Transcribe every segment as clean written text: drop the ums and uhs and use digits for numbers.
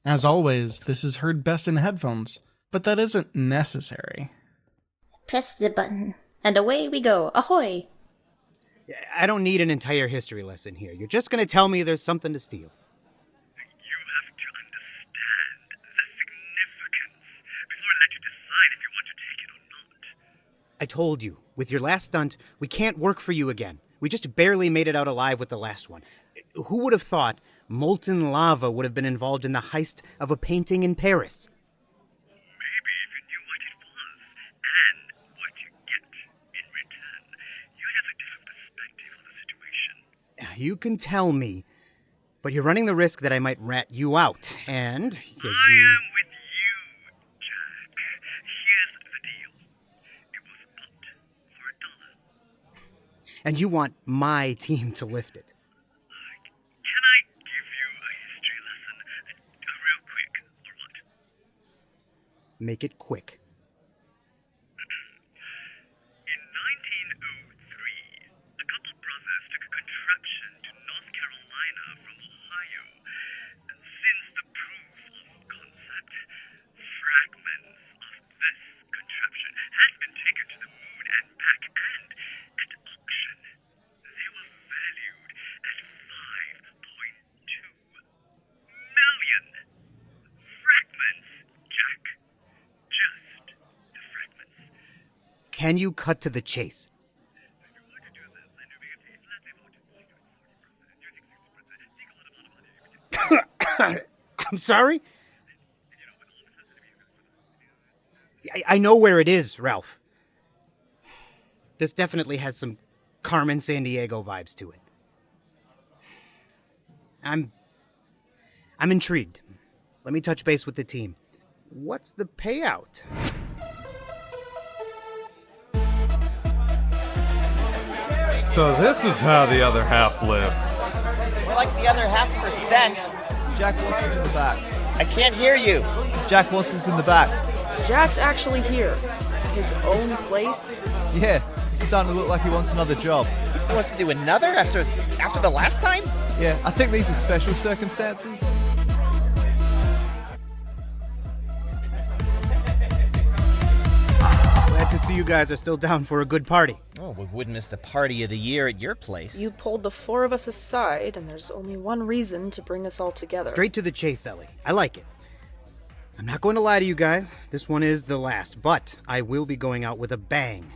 As always, this is heard best in headphones, but that isn't necessary. Press the button, and away we go. Ahoy! I don't need an entire history lesson here. You're just going to tell me there's something to steal. You have to understand the significance before I let you decide if you want to take it or not. I told you, with your last stunt, we can't work for you again. We just barely made it out alive with the last one. Who would have thought molten lava would have been involved in the heist of a painting in Paris? Maybe if you knew what it was and what you get in return, you'd have a different perspective on the situation. You can tell me, but you're running the risk that I might rat you out, and... I am with you, Jack. Here's the deal. It was bought for $1. And you want my team to lift it. Can I give you a history lesson real quick, or what? Make it quick. In 1903, a couple brothers took a contraption to North Carolina from Ohio, and since the proof of concept, fragments of this contraption has been taken to the moon and back, and at auction, they were valued at $5.2 million. Fragments, Jack. Just the fragments. Can you cut to the chase? I'm sorry? I know where it is, Ralph. This definitely has some Carmen Sandiego vibes to it. I'm intrigued. Let me touch base with the team. What's the payout? So this is how the other half lives. More like the other 0.5%. Jack wants us in the back. I can't hear you. Jack wants us in the back. Jack's actually here. His own place? Yeah, it's starting to look like he wants another job. He still wants to do another after the last time? Yeah, I think these are special circumstances. Glad to see you guys are still down for a good party. Oh, we wouldn't miss the party of the year at your place. You pulled the four of us aside, and there's only one reason to bring us all together. Straight to the chase, Ellie. I like it. I'm not going to lie to you guys. This one is the last, but I will be going out with a bang.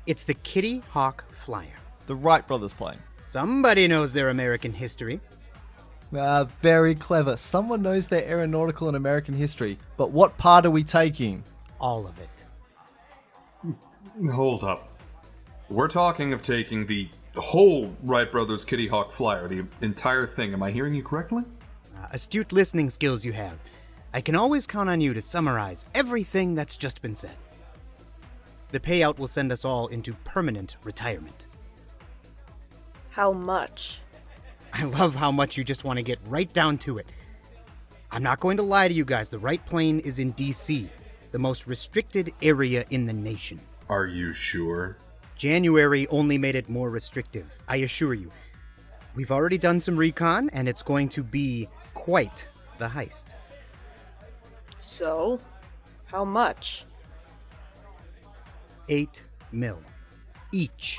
It's the Kitty Hawk Flyer. The Wright brothers plane. Somebody knows their American history. Very clever. Someone knows their aeronautical and American history. But what part are we taking? All of it. Hold up. We're talking of taking the whole Wright Brothers Kitty Hawk Flyer, the entire thing. Am I hearing you correctly? Astute listening skills you have. I can always count on you to summarize everything that's just been said. The payout will send us all into permanent retirement. How much? I love how much you just want to get right down to it. I'm not going to lie to you guys. The Wright plane is in D.C., the most restricted area in the nation. Are you sure? January only made it more restrictive, I assure you. We've already done some recon, and it's going to be quite the heist. So, how much? 8 mil. Each.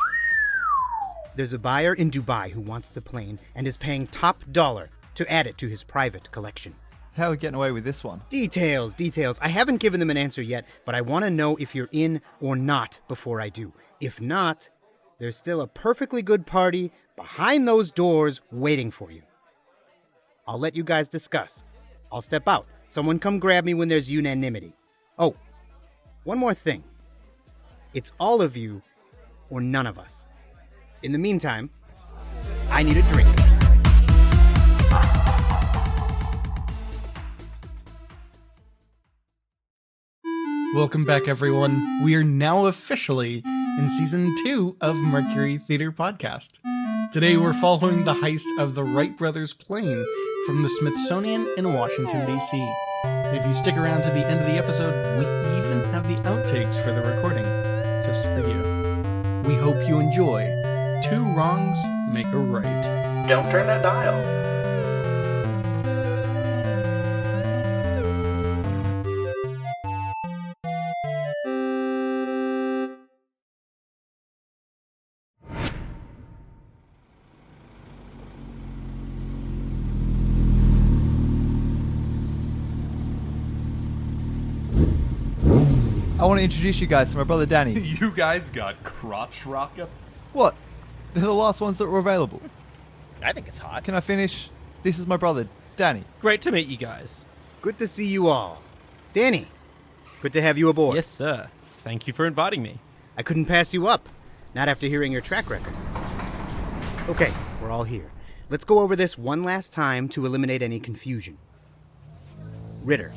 There's a buyer in Dubai who wants the plane and is paying top dollar to add it to his private collection. How are we getting away with this one? Details. I haven't given them an answer yet, but I want to know if you're in or not before I do. If not, there's still a perfectly good party behind those doors waiting for you. I'll let you guys discuss. I'll step out. Someone come grab me when there's unanimity. Oh, one more thing. It's all of you or none of us. In the meantime, I need a drink. Welcome back, everyone. We are now officially in Season 2 of Mercury Theater Podcast. Today we're following the heist of the Wright brothers plane from the Smithsonian in Washington, D.C. If you stick around to the end of the episode, we even have the outtakes for the recording, just for you. We hope you enjoy Two Wrongs Make a Right. Don't turn that dial. I want to introduce you guys to my brother Danny. You guys got crotch rockets? What? They're the last ones that were available. I think it's hot. Can I finish? This is my brother, Danny. Great to meet you guys. Good to see you all. Danny, good to have you aboard. Yes, sir. Thank you for inviting me. I couldn't pass you up, not after hearing your track record. Okay, we're all here. Let's go over this one last time to eliminate any confusion. Ritter,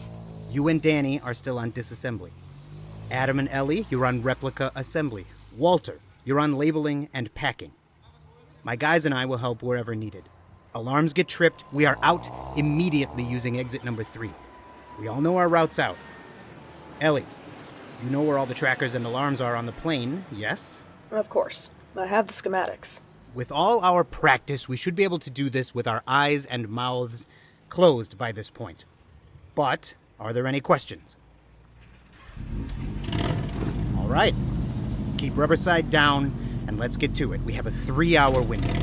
you and Danny are still on disassembly. Adam and Ellie, you're on replica assembly. Walter, you're on labeling and packing. My guys and I will help wherever needed. Alarms get tripped, we are out immediately using exit number 3. We all know our routes out. Ellie, you know where all the trackers and alarms are on the plane, yes? Of course. I have the schematics. With all our practice, we should be able to do this with our eyes and mouths closed by this point. But, are there any questions? All right. Keep rubber side down, and let's get to it. We have a 3-hour window.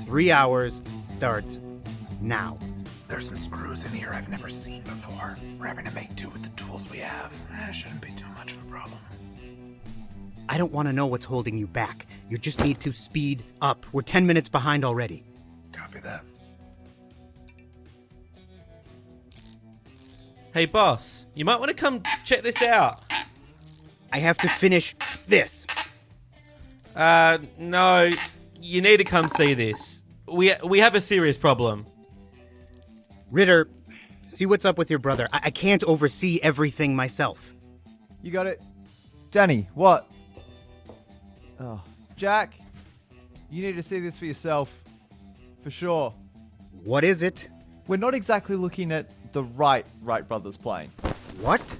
Three hours starts now. There's some screws in here I've never seen before. We're having to make do with the tools we have. Shouldn't be too much of a problem. I don't want to know what's holding you back. You just need to speed up. We're 10 minutes behind already. Copy that. Hey, boss, you might want to come check this out. I have to finish this. No, you need to come see this. We have a serious problem. Ritter, see what's up with your brother. I can't oversee everything myself. You got it. Danny, what? Oh, Jack, you need to see this for yourself. For sure. What is it? We're not exactly looking at the Wright brothers plane. What?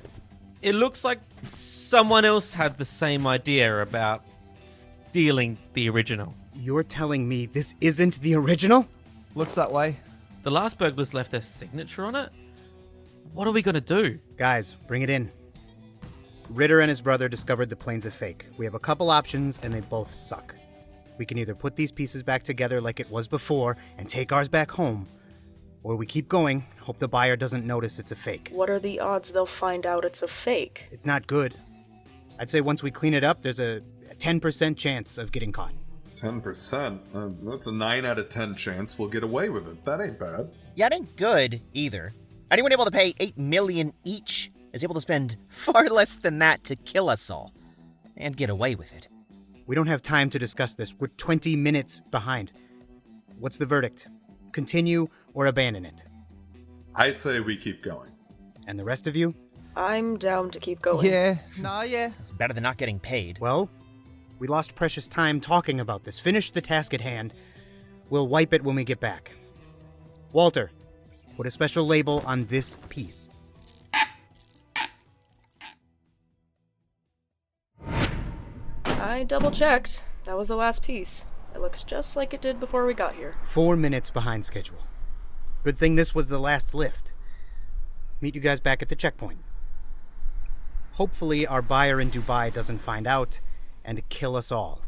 It looks like someone else had the same idea about stealing the original. You're telling me this isn't the original? Looks that way. The last burglars left their signature on it. What are we going to do? Guys, bring it in. Ritter and his brother discovered the plane's a fake. We have a couple options, and they both suck. We can either put these pieces back together like it was before and take ours back home, or we keep going, hope the buyer doesn't notice it's a fake. What are the odds they'll find out it's a fake? It's not good. I'd say once we clean it up, there's a 10% chance of getting caught. 10%? That's a 9 out of 10 chance we'll get away with it. That ain't bad. Yeah, it ain't good, either. Anyone able to pay $8 million each is able to spend far less than that to kill us all. And get away with it. We don't have time to discuss this. We're 20 minutes behind. What's the verdict? Continue or abandon it? I say we keep going. And the rest of you? I'm down to keep going. Yeah. It's better than not getting paid. Well, we lost precious time talking about this. Finish the task at hand. We'll wipe it when we get back. Walter, put a special label on this piece. I double-checked. That was the last piece. It looks just like it did before we got here. 4 minutes behind schedule. Good thing this was the last lift. Meet you guys back at the checkpoint. Hopefully our buyer in Dubai doesn't find out and kill us all.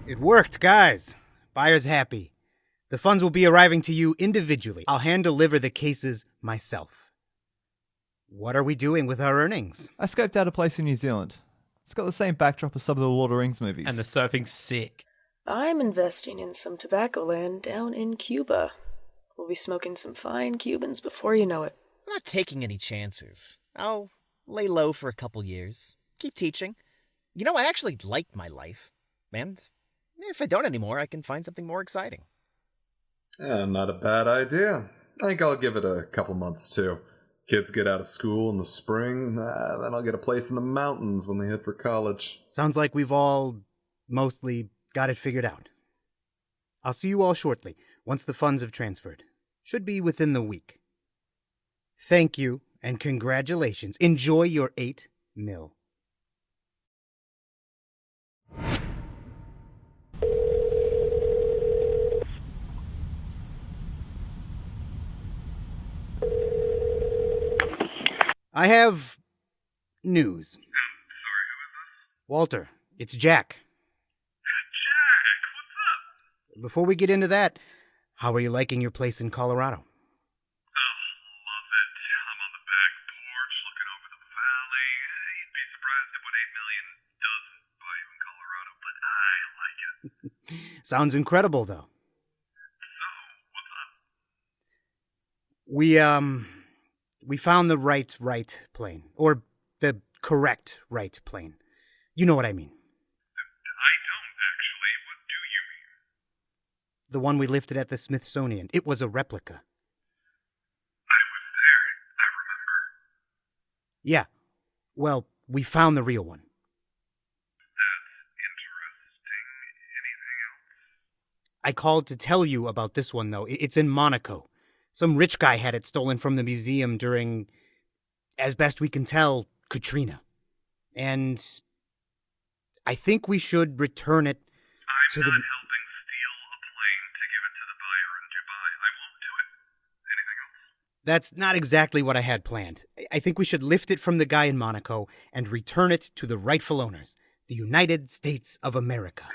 It worked, guys. Buyer's happy. The funds will be arriving to you individually. I'll hand-deliver the cases myself. What are we doing with our earnings? I scoped out a place in New Zealand. It's got the same backdrop as some of the Lord of the Rings movies. And the surfing's sick. I'm investing in some tobacco land down in Cuba. We'll be smoking some fine Cubans before you know it. I'm not taking any chances. I'll lay low for a couple years. Keep teaching. You know, I actually like my life. And if I don't anymore, I can find something more exciting. Not a bad idea. I think I'll give it a couple months, too. Kids get out of school in the spring, then I'll get a place in the mountains when they head for college. Sounds like we've all mostly got it figured out. I'll see you all shortly, once the funds have transferred. Should be within the week. Thank you, and congratulations. Enjoy your $8 million. I have news. Sorry, who is this? Walter, it's Jack. Jack, what's up? Before we get into that, how are you liking your place in Colorado? Oh, love it. I'm on the back porch looking over the valley. You'd be surprised at what 8 million doesn't buy you in Colorado, but I like it. Sounds incredible, though. So, what's up? We found the right plane. Or the correct right plane. You know what I mean. I don't, actually. What do you mean? The one we lifted at the Smithsonian. It was a replica. I was there. I remember. Yeah. Well, we found the real one. That's interesting. Anything else? I called to tell you about this one, though. It's in Monaco. Some rich guy had it stolen from the museum during, as best we can tell, Katrina. And I think we should return it to I'm the... not helping steal a plane to give it to the buyer in Dubai. I won't do it. Anything else? That's not exactly what I had planned. I think we should lift it from the guy in Monaco and return it to the rightful owners, the United States of America. Who's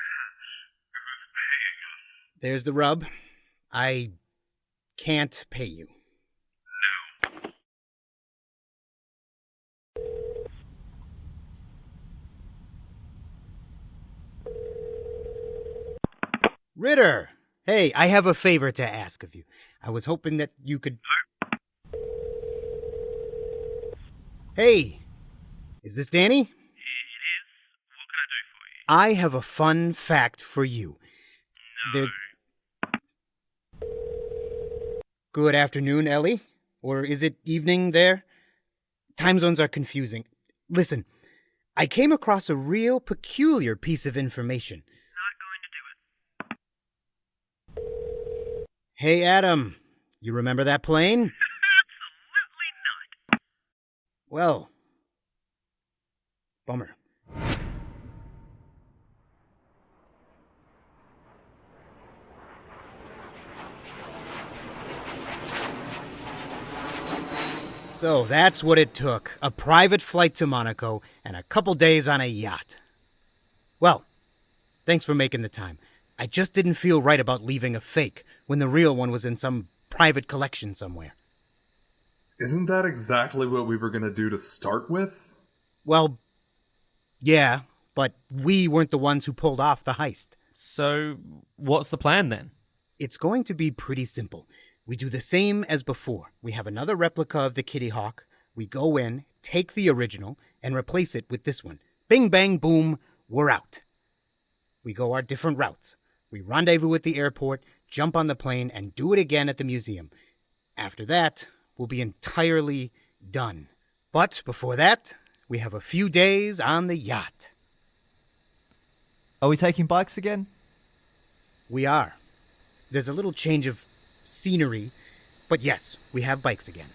paying us? There's the rub. I can't pay you. No. Ritter! Hey, I have a favor to ask of you. I was hoping that you could... Hey! Is this Danny? It is. What can I do for you? I have a fun fact for you. No. Good afternoon, Ellie. Or is it evening there? Time zones are confusing. Listen, I came across a real peculiar piece of information. Not going to do it. Hey, Adam. You remember that plane? Absolutely not. Well, bummer. So that's what it took. A private flight to Monaco and a couple days on a yacht. Well, thanks for making the time. I just didn't feel right about leaving a fake when the real one was in some private collection somewhere. Isn't that exactly what we were going to do to start with? Well, yeah, but we weren't the ones who pulled off the heist. So, what's the plan then? It's going to be pretty simple. We do the same as before. We have another replica of the Kitty Hawk. We go in, take the original, and replace it with this one. Bing, bang, boom, we're out. We go our different routes. We rendezvous at the airport, jump on the plane, and do it again at the museum. After that, we'll be entirely done. But before that, we have a few days on the yacht. Are we taking bikes again? We are. There's a little change of scenery, but yes, we have bikes again.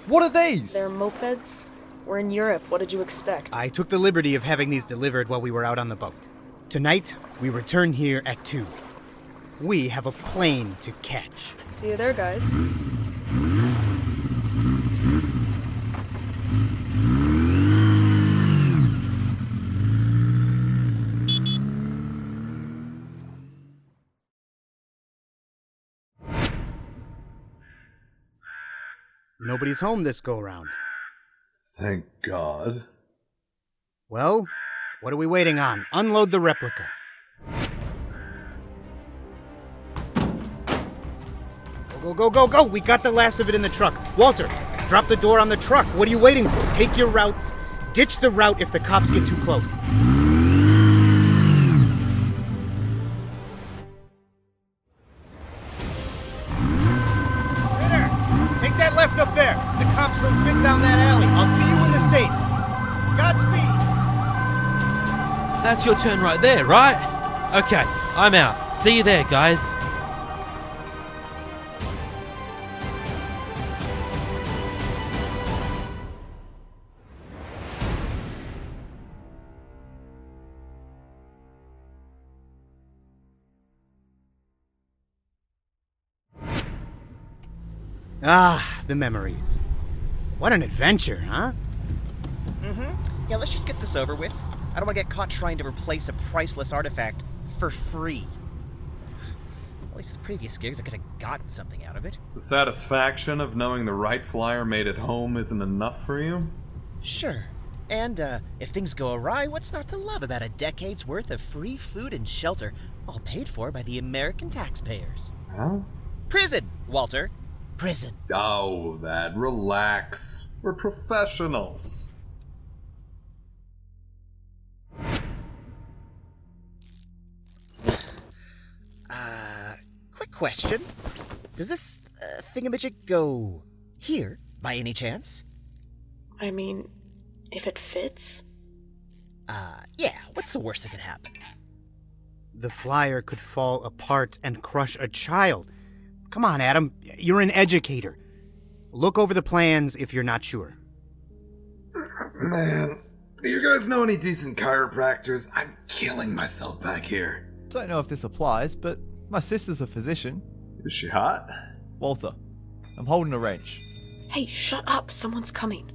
What are these? They're mopeds. We're in Europe. What did you expect? I took the liberty of having these delivered while we were out on the boat. Tonight, we return here at 2. We have a plane to catch. See you there, guys. Nobody's home this go-round. Thank God. Well, what are we waiting on? Unload the replica. Go, go, go, go! We got the last of it in the truck. Walter, drop the door on the truck. What are you waiting for? Take your routes. Ditch the route if the cops get too close. Ritter, take that left up there. The cops won't fit down that alley. I'll see you in the States. Godspeed. That's your turn right there, right? Okay, I'm out. See you there, guys. Ah, the memories. What an adventure, huh? Yeah, let's just get this over with. I don't want to get caught trying to replace a priceless artifact for free. At least the previous gigs, I could have gotten something out of it. The satisfaction of knowing the Wright flyer made it home isn't enough for you? Sure. And, if things go awry, what's not to love about a decade's worth of free food and shelter, all paid for by the American taxpayers? Huh? Prison, Walter. Prison. Oh, that. Relax. We're professionals. Quick question. Does this thingamajig go here, by any chance? I mean, if it fits? Yeah, what's the worst that could happen? The flyer could fall apart and crush a child. Come on, Adam. You're an educator. Look over the plans if you're not sure. Man, do you guys know any decent chiropractors? I'm killing myself back here. Don't know if this applies, but my sister's a physician. Is she hot? Walter, I'm holding a wrench. Hey, shut up. Someone's coming.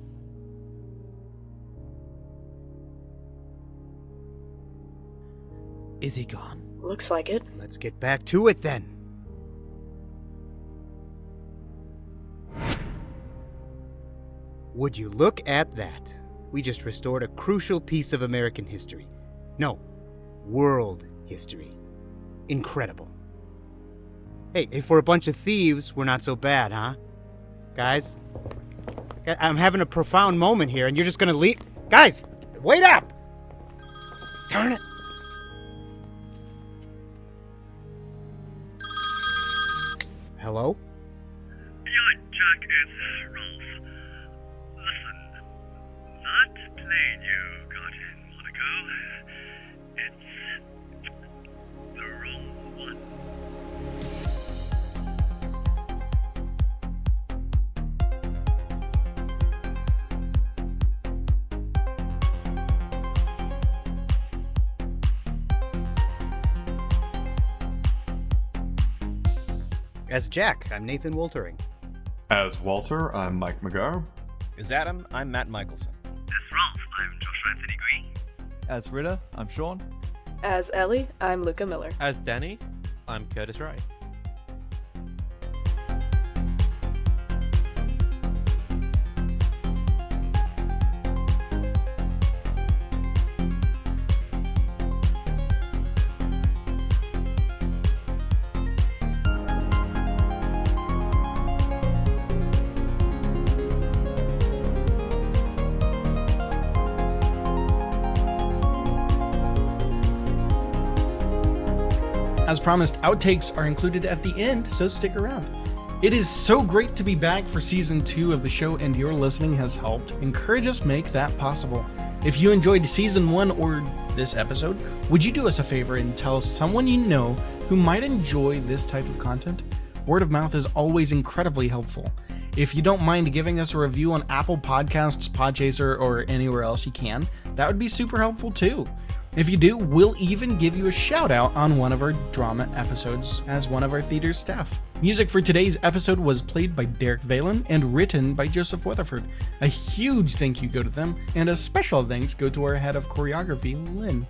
Is he gone? Looks like it. Let's get back to it then. Would you look at that? We just restored a crucial piece of American history. No, world history. Incredible. Hey, for a bunch of thieves, we're not so bad, huh? Guys, I'm having a profound moment here, and you're just gonna leave. Guys, wait up! Darn it. Hello? Yeah, Jack, it's Rolf. Listen, that plane you got in a while ago, it's the wrong one. As Jack, I'm Nathan Woltering. As Walter, I'm Mike McGarr. As Adam, I'm Matt Michelson. As Rolf, I'm Joshua Anthony Green. As Ritter, I'm Sean. As Ellie, I'm Luca Miller. As Danny, I'm Curtis Wright. As promised, outtakes are included at the end, so stick around. It is so great to be back for season 2 of the show, and your listening has helped encourage us make that possible. If you enjoyed season 1 or this episode, would you do us a favor and tell someone you know who might enjoy this type of content? Word of mouth is always incredibly helpful. If you don't mind giving us a review on Apple Podcasts, Podchaser, or anywhere else you can, that would be super helpful too. If you do, we'll even give you a shout out on one of our drama episodes as one of our theater staff. Music for today's episode was played by Derek Valen and written by Joseph Weatherford. A huge thank you go to them, and a special thanks go to our head of choreography, Lynn.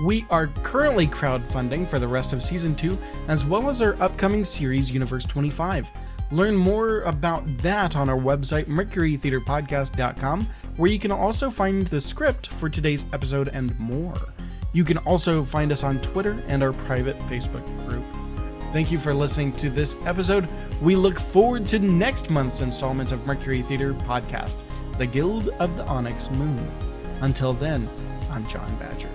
We are currently crowdfunding for the rest of Season 2, as well as our upcoming series, Universe 25. Learn more about that on our website, mercurytheaterpodcast.com, where you can also find the script for today's episode and more. You can also find us on Twitter and our private Facebook group. Thank you for listening to this episode. We look forward to next month's installment of Mercury Theater Podcast, The Guild of the Onyx Moon. Until then, I'm John Badger.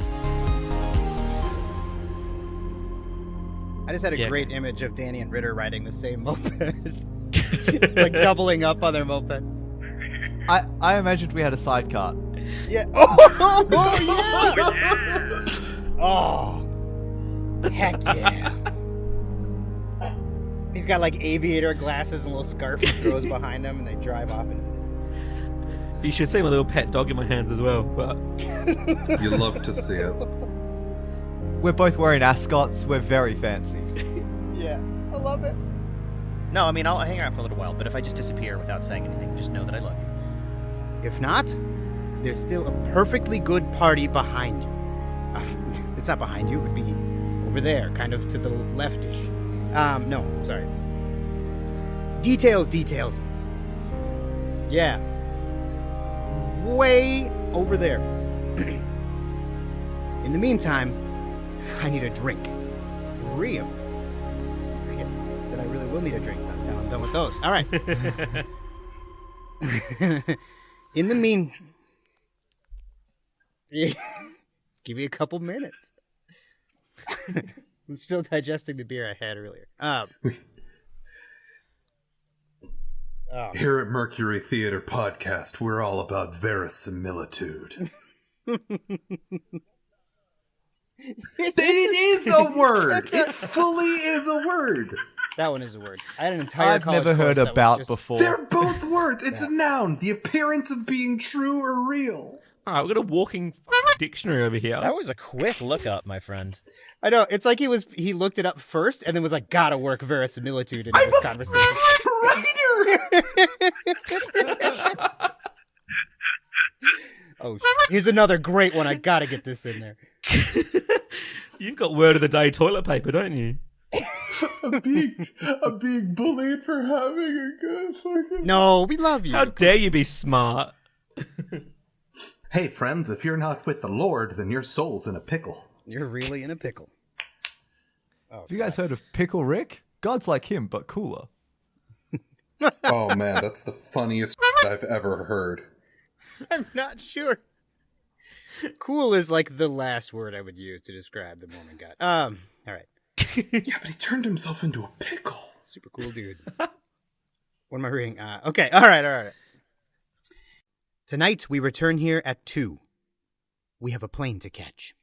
I just had a great image of Danny and Ritter riding the same moped. Like doubling up on their moped. I imagined we had a sidecar. Yeah. Oh, yeah. Oh, heck yeah. He's got like aviator glasses and a little scarf he throws behind him, and they drive off into the distance. You should see my little pet dog in my hands as well. But You love to see it. We're both wearing ascots. We're very fancy. Yeah, I love it. No, I mean, I'll hang out for a little while, but if I just disappear without saying anything, just know that I love you. If not, there's still a perfectly good party behind you. It's not behind you, it would be over there, kind of to the leftish. No, sorry. Details. Yeah. Way over there. In the meantime, I need a drink. 3 of them. That I really will need a drink by the time I'm done with those. All right. In the give me a couple minutes. I'm still digesting the beer I had earlier. Here at Mercury Theater Podcast, we're all about verisimilitude. It is a word. It fully is a word. That one is a word. I had an entire I've college never course heard that was about just- before. They're both words. It's a noun. The appearance of being true or real. All right, we've got a walking dictionary over here. That was a quick look up, my friend. I know. It's like he looked it up first and then was like, gotta work verisimilitude into this conversation. Oh, here's another great one. I gotta get this in there. You've got word of the day toilet paper, don't you? I'm being bullied for having a good fucking... No, we love you. How dare you be smart? Hey, friends, if you're not with the Lord, then your soul's in a pickle. You're really in a pickle. Have you guys heard of Pickle Rick? God's like him, but cooler. Oh, man, that's the funniest I've ever heard. I'm not sure. Cool is like the last word I would use to describe the Mormon God. All right. Yeah, but he turned himself into a pickle. Super cool dude. What am I reading? Okay, all right. Tonight we return here at 2. We have a plane to catch.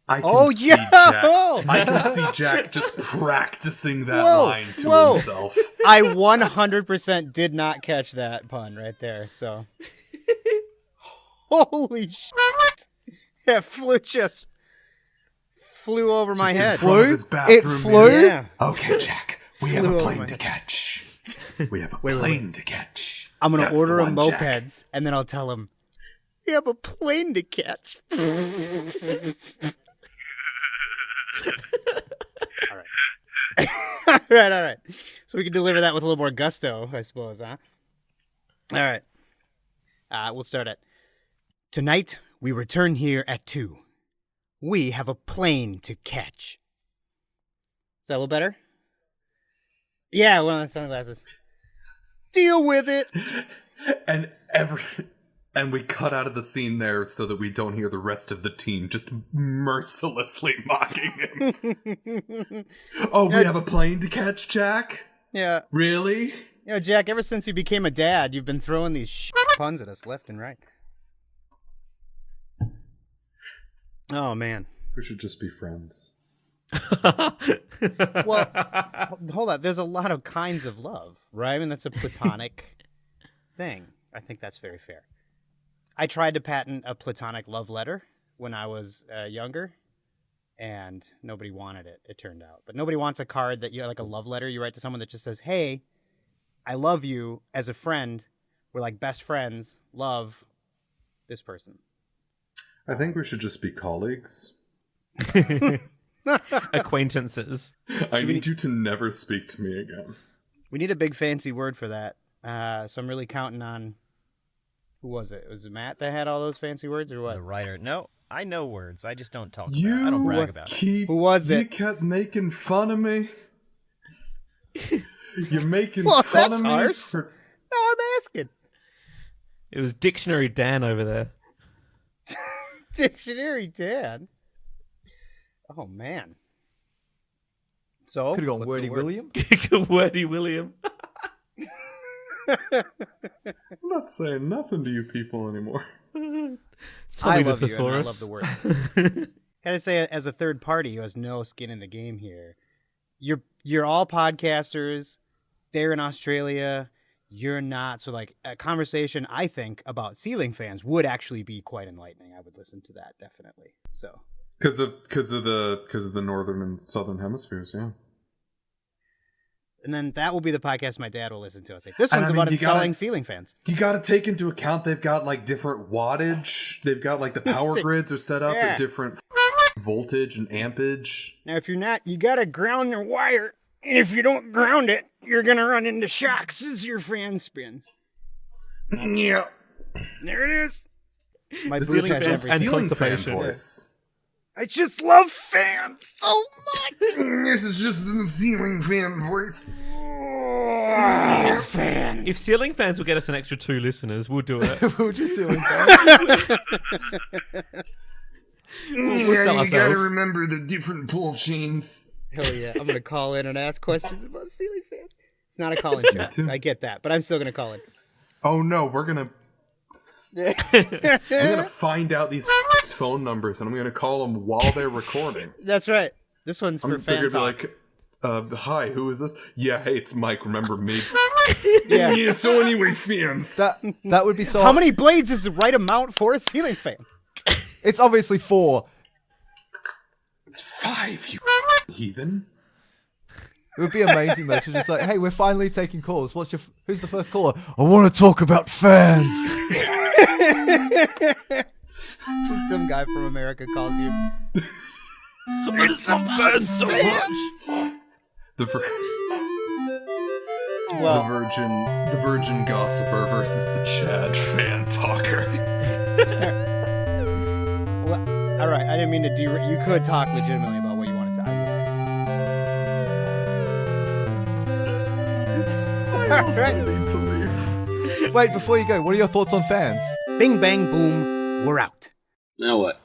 I can see Jack. I can see Jack just practicing that line to himself. I 100% did not catch that pun right there, so. Holy shit. That flew over my head. In front of his bathroom It flew? mirror. Yeah. Okay, Jack. We have Flew a over plane my to head. catch. We have a Wait. plane to catch. I'm going to That's order the him one, Jack. mopeds, and then I'll tell him, we have a plane to catch. All right. So we can deliver that with a little more gusto, I suppose, huh? All right. We'll start at, tonight we return here at 2. We have a plane to catch. Is that a little better? Yeah, one of the sunglasses. Deal with it. And we cut out of the scene there so that we don't hear the rest of the team just mercilessly mocking him. Oh, we have a plane to catch, Jack? Yeah. Really? You know, Jack, ever since you became a dad, you've been throwing these puns at us left and right. Oh, man. We should just be friends. Well, hold on. There's a lot of kinds of love, right? I mean, that's a platonic thing. I think that's very fair. I tried to patent a platonic love letter when I was younger, and nobody wanted it, it turned out. But nobody wants a card that you like a love letter you write to someone that just says, hey, I love you as a friend. We're like best friends. Love this person. I think we should just be colleagues. Acquaintances. I need you to never speak to me again. We need a big fancy word for that. So I'm really counting on... Who was it? Was it Matt that had all those fancy words, or what? The writer. No, I know words. I just don't talk about it. I don't brag about it. Who was You it? kept making fun of me. You're making Well, fun that's of me harsh. for... No, I'm asking. It was Dictionary Dan over there. Dictionary Dan. Oh, man. So, Could have gone what's Wordy the word? William. Wordy William. I'm not saying nothing to you people anymore. I Tommy the love you, and I Thesaurus. love the word. Gotta say, as a third party who has no skin in the game here, you're all podcasters. They're in Australia. You're not. So, like, a conversation, I think, about ceiling fans would actually be quite enlightening. I would listen to that, definitely. So, Because of the northern and southern hemispheres, yeah. And then that will be the podcast my dad will listen to. I was like, this And one's I mean, about you gotta- installing ceiling fans. You got to take into account they've got like different wattage. They've got like the power grids are set up at different voltage and ampage. Now, if you're not, you got to ground your wire. And if you don't ground it, you're going to run into shocks as your fan spins. Yeah. There it is. My This boots is just has a everything. ceiling fan constipation. voice. I just love fans so much. This is just the ceiling fan voice. Fans. If ceiling fans will get us an extra 2 listeners, we'll do it. We'll just ceiling fans. We'll sell ourselves. remember the different pull chains. Hell yeah. I'm going to call in and ask questions about ceiling fans. It's not a call-in show. too. I get that, but I'm still going to call in. Oh no, we're gonna find out these phone numbers, and I'm gonna call them while they're recording. That's right. This one's for They're fan gonna talk. be like, "Hi, who is this? Yeah, hey, it's Mike. Remember me? Yeah. Yeah. So anyway, fans. That would be so. How many blades is the right amount for a ceiling fan? It's obviously 4. It's 5, you heathen." It would be amazing though to just like, hey, we're finally taking calls. Who's the first caller? I want to talk about fans. Some guy from America calls you. I just love fans so much. The virgin gossiper versus the Chad fan talker. Well, all right. I didn't mean to derail. You could talk legitimately about what you wanted to. I also need to leave. Wait, before you go, what are your thoughts on fans? Bing, bang, boom. We're out. Now what?